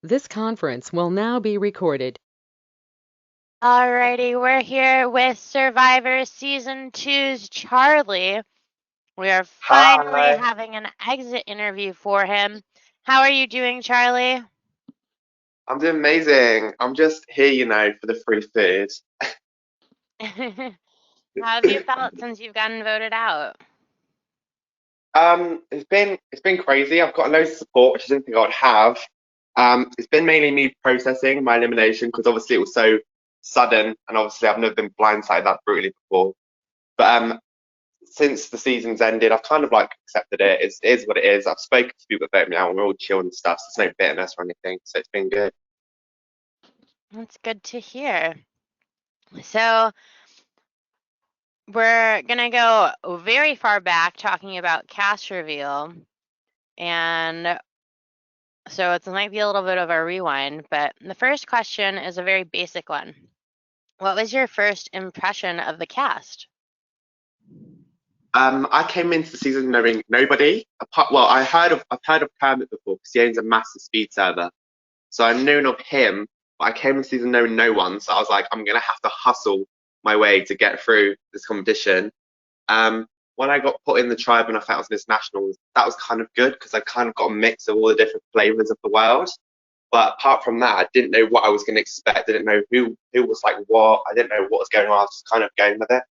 This conference will now be recorded. Alrighty, we're here with Survivor Season Two's Charlie. We are finally Hi, having an exit interview for him. How are you doing, Charlie? I'm doing amazing. I'm just here, for the free food. How have you felt since you've gotten voted out? It's been crazy. I've got loads of support, which I didn't think I would have. It's been mainly me processing my elimination because obviously it was so sudden, and obviously I've never been blindsided that brutally before. But since the season's ended, I've kind of like accepted it. It is what it is. I've spoken to people about me now, and we're all chill and stuff. So there's no bitterness or anything, so it's been good. That's good to hear. So, we're gonna go very far back talking about cast reveal. And so it might be a little bit of a rewind, but the first question is a very basic one. What was your first impression of the cast? I came into the season knowing nobody. Well, I've heard of Kermit before because he owns a massive speed server, so I've known of him. But I came into the season knowing no one, so I was like, I'm gonna have to hustle my way to get through this competition. Um, when I got put in the tribe and I found I was in nationals, that was kind of good because I kind of got a mix of all the different flavors of the world. But apart from that, I didn't know what I was going to expect. I didn't know who was like what. I didn't know what was going on. I was just kind of going with it.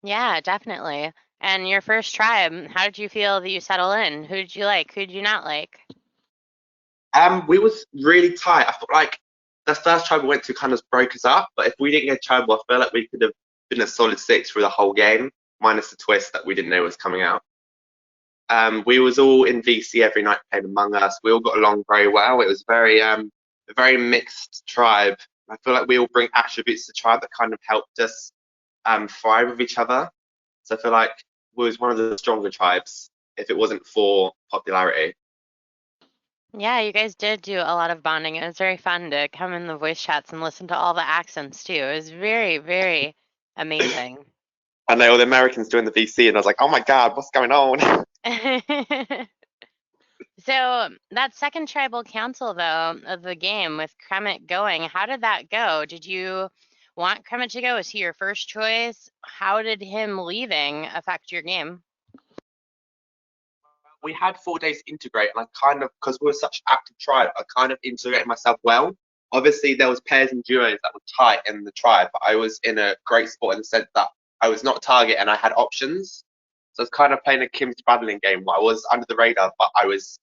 Yeah, definitely. And your first tribe, how did you feel that you settle in? Who did you like? Who did you not like? We was really tight. I felt like the first tribe we went to kind of broke us up, but if we didn't get tribal, I feel like we could have been a solid six through the whole game, minus the twist that we didn't know was coming out. We was all in VC every night playing Among Us. We all got along very well. It was a very mixed tribe. I feel like we all bring attributes to the tribe that kind of helped us thrive with each other. So I feel like we was one of the stronger tribes if it wasn't for popularity. Yeah, you guys did do a lot of bonding. It was very fun to come in the voice chats and listen to all the accents too. It was very, very amazing. I know all the Americans doing the VC, and I was like, oh my God, what's going on? So that second tribal council though of the game with Kremet going, how did that go? Did you want Kremet to go? Was he your first choice? How did him leaving affect your game? We had 4 days to integrate, and I kind of, because we were such an active tribe, I kind of integrated myself well. Obviously, there was pairs and duos that were tight in the tribe, but I was in a great spot in the sense that I was not a target and I had options. So I was kind of playing a Kim Spradling game where I was under the radar, but I was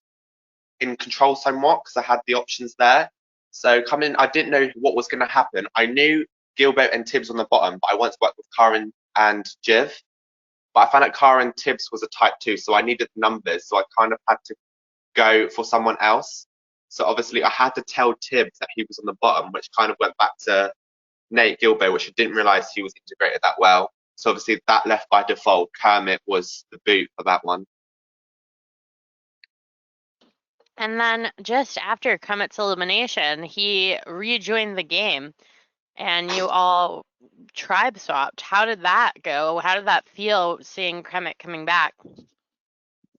in control somewhat because I had the options there. So coming in, I didn't know what was going to happen. I knew Gilbert and Tibbs on the bottom, but I wanted to work with Karen and Jiv. But I found out Karen Tibbs was a type two, so I needed numbers. So I kind of had to go for someone else. So obviously I had to tell Tibbs that he was on the bottom, which kind of went back to Nate Gilbert, which I didn't realize he was integrated that well. So obviously that left by default. Kermit was the boot for that one. And then just after Kremet's elimination, he rejoined the game and you all tribe swapped. How did that go? How did that feel seeing Kremet coming back?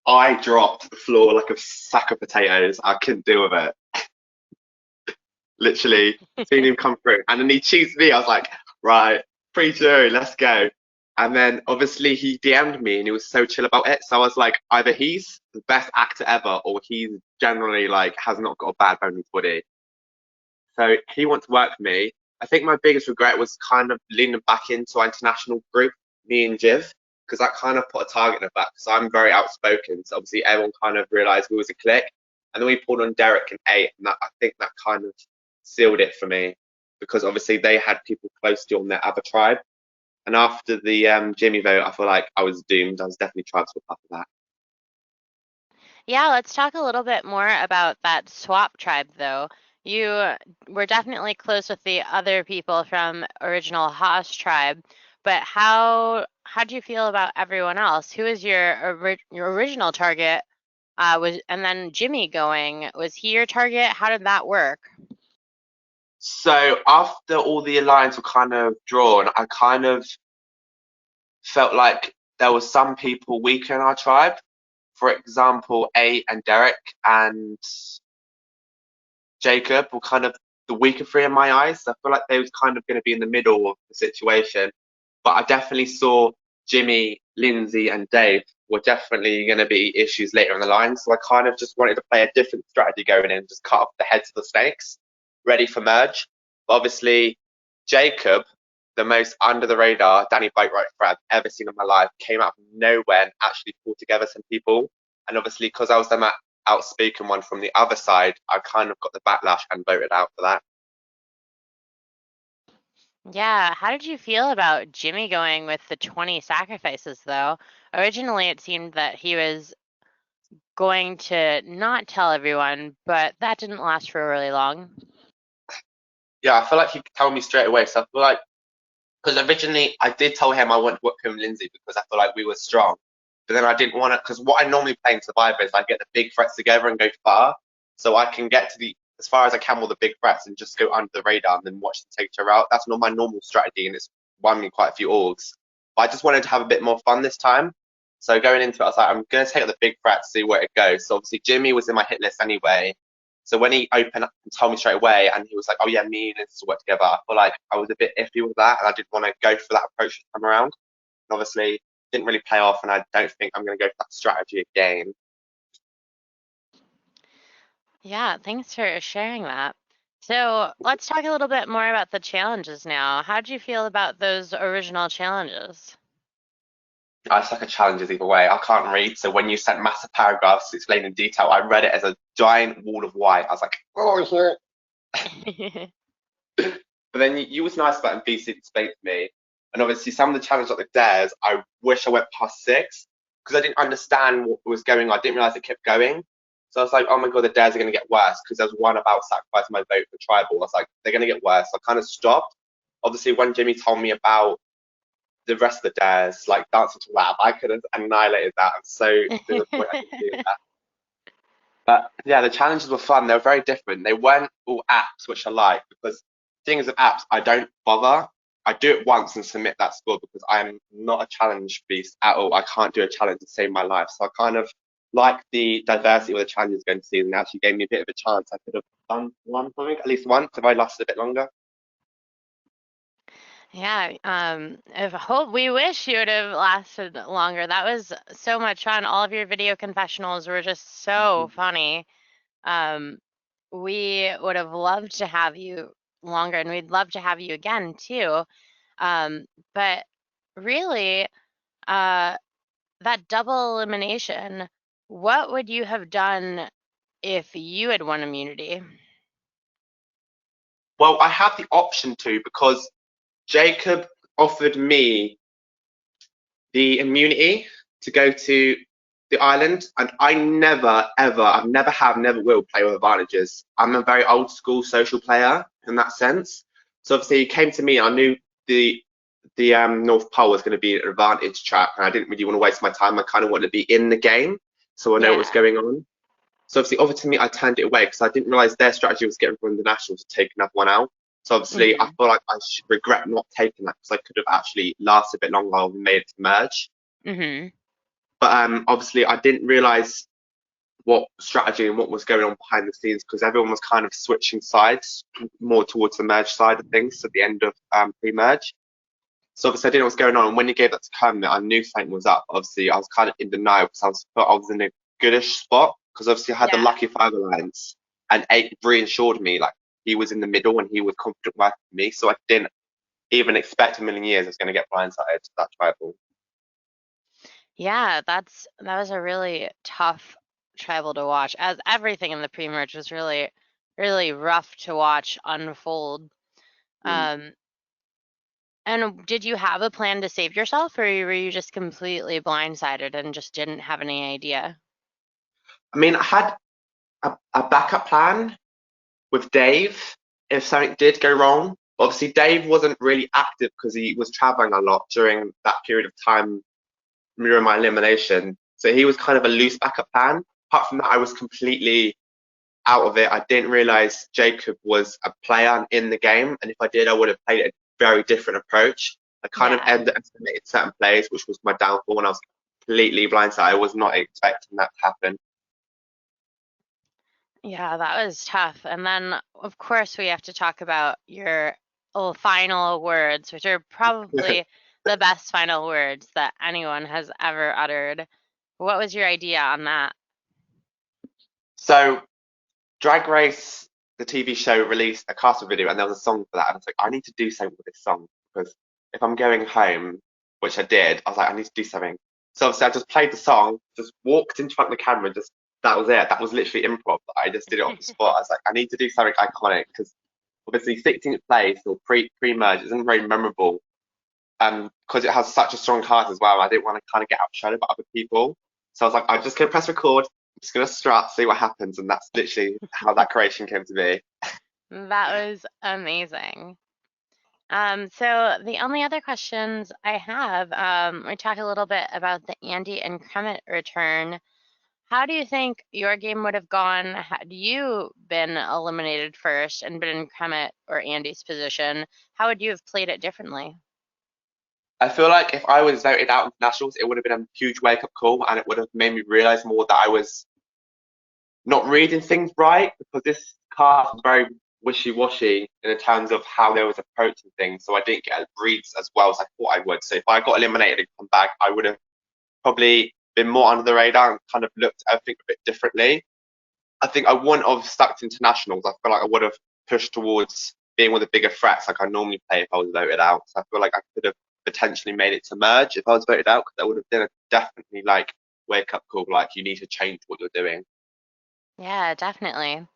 I dropped to the floor like a sack of potatoes. I couldn't deal with it. Literally, seeing him come through. And then he cheats me. I was like, right, free jury, let's go. And then obviously he DM'd me and he was so chill about it. So I was like, either he's the best actor ever or he's generally like has not got a bad bone in his body. So he wants to work with me. I think my biggest regret was kind of leaning back into our international group, me and Jiv, because that kind of put a target in the back. Because I'm very outspoken, so obviously everyone kind of realised we was a clique. And then we pulled on Derek and A, and that I think that kind of sealed it for me because obviously they had people close to on their other tribe. And after the Jimmy vote, I feel like I was doomed. I was definitely tribal after that. Yeah, let's talk a little bit more about that swap tribe, though. You were definitely close with the other people from original Haas tribe, but how do you feel about everyone else? Who is your original target? Was and then Jimmy going, was he your target? How did that work? So after all the alliance were kind of drawn, I kind of felt like there was some people weaker in our tribe. For example, A and Derek and Jacob were kind of the weaker three in my eyes. I feel like they was kind of going to be in the middle of the situation. But I definitely saw Jimmy, Lindsay, and Dave were definitely going to be issues later in the line. So I kind of just wanted to play a different strategy going in, just cut off the heads of the snakes, ready for merge. But obviously, Jacob, the most under the radar Danny Boatwright threat I've ever seen in my life, came out of nowhere and actually pulled together some people. And obviously, because I was the outspoken one from the other side, I kind of got the backlash and voted out for that. Yeah, how did you feel about Jimmy going with the 20 sacrifices, though? Originally, it seemed that he was going to not tell everyone, but that didn't last for really long. Yeah, I feel like he told me straight away. So I feel like, because originally I did tell him I wanted to work with him and Lindsay because I feel like we were strong. But then I didn't want to, because what I normally play in Survivor is I get the big threats together and go far. So I can get to the as far as I can with the big threats and just go under the radar and then watch them take each other out. That's not my normal strategy, and it's won me quite a few orgs. But I just wanted to have a bit more fun this time. So going into it, I was like, I'm going to take out the big threats, see where it goes. So obviously Jimmy was in my hit list anyway. So when he opened up and told me straight away, and he was like, "Oh yeah, me and Liz work together," I feel like I was a bit iffy with that, and I didn't want to go for that approach this time around. And obviously, didn't really play off, and I don't think I'm going to go for that strategy again. Yeah, thanks for sharing that. So let's talk a little bit more about the challenges now. How did you feel about those original challenges? It's like a challenge either way. I can't read, so when you sent massive paragraphs to explain in detail, I read it as a giant wall of white. I was like, "Oh, here." But then you was nice about NPC to explain to me. And obviously, some of the challenges like the dares, I wish I went past 6 because I didn't understand what was going on. I didn't realize it kept going. So I was like, oh my God, the dares are going to get worse because there was one about sacrificing my vote for tribal. I was like, they're going to get worse. So I kind of stopped. Obviously, when Jimmy told me about the rest of the dares, like dancing to rap, I could have annihilated that. I'm so disappointed I didn't do that. But yeah, the challenges were fun. They were very different. They weren't all apps, which I like because things of apps, I don't bother. I do it once and submit that score because I'm not a challenge beast at all. I can't do a challenge to save my life. So I kind of like the diversity of the challenges going to season. It actually gave me a bit of a chance. I could have done one something at least once if I lasted a bit longer. Yeah, if hope we wish you would have lasted longer. That was so much fun. All of your video confessionals were just so funny. We would have loved to have you longer, and we'd love to have you again too. But really, that double elimination, what would you have done if you had won immunity? Well, I had the option to because Jacob offered me the immunity to go to the island, and I never, ever, I've never have, never will play with advantages. I'm a very old school social player in that sense. So obviously, he came to me. I knew the North Pole was going to be an advantage track, and I didn't really want to waste my time. I kind of wanted to be in the game, so I know what was going on. So obviously, offered to me, I turned it away because I didn't realize their strategy was getting from the nationals to take another one out. So obviously, I feel like I should regret not taking that because I could have actually lasted a bit longer and made it to merge. But obviously, I didn't realize what strategy and what was going on behind the scenes because everyone was kind of switching sides more towards the merge side of things at the end of pre-merge. So obviously, I didn't know what's going on. And when you gave that to Kermit, I knew something was up. Obviously, I was kind of in denial because I was in a goodish spot because obviously I had the lucky 5 alliance and 8 reassured me like he was in the middle and he was confident working for me. So I didn't even expect a million years I was going to get blindsided to that tribal. Yeah, that was a really tough tribal to watch, as everything in the pre-merge was really, really rough to watch unfold. And did you have a plan to save yourself, or were you just completely blindsided and just didn't have any idea? I mean, I had a backup plan with Dave if something did go wrong. Obviously, Dave wasn't really active because he was traveling a lot during that period of time during my elimination. So he was kind of a loose backup plan. Apart from that, I was completely out of it. I didn't realize Jacob was a player in the game. And if I did, I would have played a very different approach. I kind of underestimated certain plays, which was my downfall, and I was completely blindsided. I was not expecting that to happen. Yeah, that was tough. And then, of course, we have to talk about your final words, which are probably the best final words that anyone has ever uttered. What was your idea on that? So Drag Race, the TV show, released a casting video, and there was a song for that. And I was like, I need to do something with this song because if I'm going home, which I did, I was like, I need to do something. So obviously, I just played the song, just walked in front of the camera, just that was it. That was literally improv. I just did it off the spot. I was like, I need to do something iconic because obviously 16th place or pre-merge isn't very memorable because it has such a strong cast as well. I didn't want to kind of get outshadowed by other people. So I was like, I'm just going to press record, I'm just going to strut, see what happens. And that's literally how that creation came to be. That was amazing. So the only other questions I have, we talk a little bit about the Andy and Kremet return. How do you think your game would have gone had you been eliminated first and been in Kremet or Andy's position? How would you have played it differently? I feel like if I was voted out in nationals, it would have been a huge wake up call and it would have made me realize more that I was not reading things right because this cast was very wishy-washy in terms of how they was approaching things. So I didn't get reads as well as I thought I would. So if I got eliminated and come back, I would have probably been more under the radar and kind of looked at everything a bit differently. I think I wouldn't have stuck to internationals. I feel like I would have pushed towards being one of the bigger threats like I normally play if I was voted out. So I feel like I could have potentially made it to merge if I was voted out because that would have been a definitely like wake up call, like you need to change what you're doing. Yeah, definitely.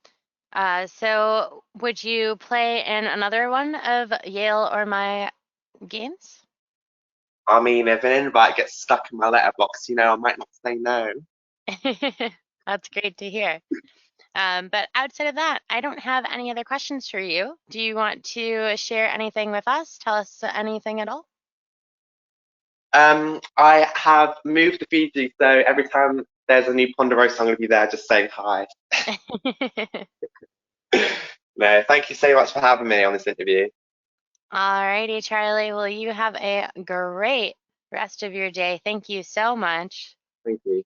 So would you play in another one of Yale or my games? I mean, if an invite gets stuck in my letterbox, I might not say no. That's great to hear. But outside of that, I don't have any other questions for you. Do you want to share anything with us? Tell us anything at all? I have moved to Fiji, so every time there's a new Ponderosa, I'm going to be there just saying hi. No, thank you so much for having me on this interview. Alrighty, Charlie. Well, you have a great rest of your day. Thank you so much. Thank you.